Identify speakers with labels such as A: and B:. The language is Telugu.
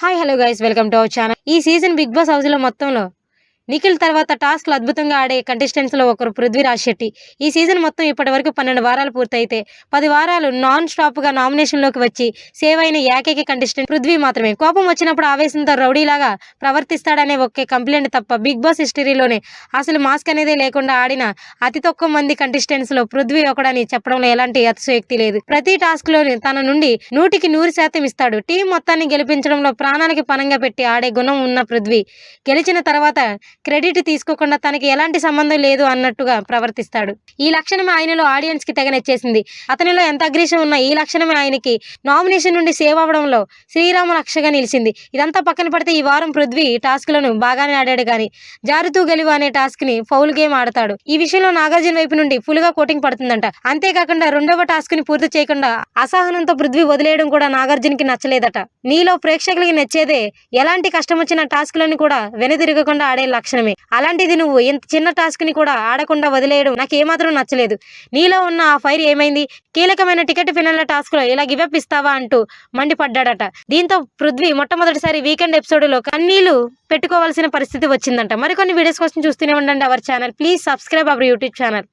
A: Hi hello guys welcome to our channel. ఈ సీజన్ బిగ్ బాస్ హౌస్ లో మొత్తంలో నిఖిల్ తర్వాత టాస్క్లు అద్భుతంగా ఆడే కంటెస్టెంట్స్ లో ఒకరు పృథ్వీరాజ్ శెట్టి. ఈ సీజన్ మొత్తం ఇప్పటి వరకు 12 వారాలు పూర్తయితే 10 వారాలు నాన్ స్టాప్ గా నామినేషన్ లోకి వచ్చి సేవ్ అయిన ఏకైక కంటెస్టెంట్ పృథ్వీ మాత్రమే. కోపం వచ్చినప్పుడు ఆవేశంతో రౌడీలాగా ప్రవర్తిస్తాడనే ఒకే కంప్లైంట్ తప్ప బిగ్ బాస్ హిస్టరీలోనే అసలు మాస్క్ అనేదే లేకుండా ఆడిన అతి తక్కువ మంది కంటెస్టెంట్స్ లో పృథ్వీ ఒకడని చెప్పడంలో ఎలాంటి అతిశయోక్తి లేదు. ప్రతి టాస్క్ లోని తన నుండి 100% ఇస్తాడు. టీం మొత్తాన్ని గెలిపించడంలో ప్రాణానికి పణంగా పెట్టి ఆడే గుణం ఉన్న పృథ్వీ గెలిచిన తర్వాత క్రెడిట్ తీసుకోకుండా తనకి ఎలాంటి సంబంధం లేదు అన్నట్టుగా ప్రవర్తిస్తాడు. ఈ లక్షణమే ఆయనలో ఆడియన్స్ కి తెగ నచ్చేసింది. అతనిలో ఎంత అగ్రెషన్ ఉన్నా ఈ లక్షణమే ఆయనకి నామినేషన్ నుండి సేవ్ అవ్వడంలో శ్రీరామ రక్షగా నిలిచింది. ఇదంతా పక్కన పడితే ఈ వారం పృథ్వీ టాస్క్ లను బాగానే ఆడాడు కానీ జారుతూ గెలువు అనే టాస్క్ ని ఫౌల్ గేమ్ ఆడతాడు. ఈ విషయంలో నాగార్జున వైపు నుండి ఫుల్ గా కోటింగ్ పడుతుందంట. అంతేకాకుండా రెండవ టాస్క్ ని పూర్తి చేయకుండా అసహనంతో పృథ్వీ వదిలేయడం కూడా నాగార్జునకి నచ్చలేదట. నీలో ప్రేక్షకులకి నచ్చేదే ఎలాంటి కష్టం వచ్చిన టాస్క్ లను కూడా వెనుదిరగకుండా ఆడే లక్షణమే. అలాంటిది నువ్వు ఇంత చిన్న టాస్క్ ని కూడా ఆడకుండా వదిలేయడం నాకు ఏమాత్రం నచ్చలేదు. నీలో ఉన్న ఆ ఫైర్ ఏమైంది? కీలకమైన టికెట్ ఫినాల టాస్క్ లో ఇలా గివప్ ఇస్తావా అంటూ మండిపడ్డాడట. దీంతో పృథ్వీ మొట్టమొదటిసారి వీకెండ్ ఎపిసోడ్ లో కన్నీళ్లు పెట్టుకోవాల్సిన పరిస్థితి వచ్చిందంట. మరికొన్ని వీడియోస్ కోసం చూస్తూనే ఉండండి our channel. Please subscribe our YouTube channel.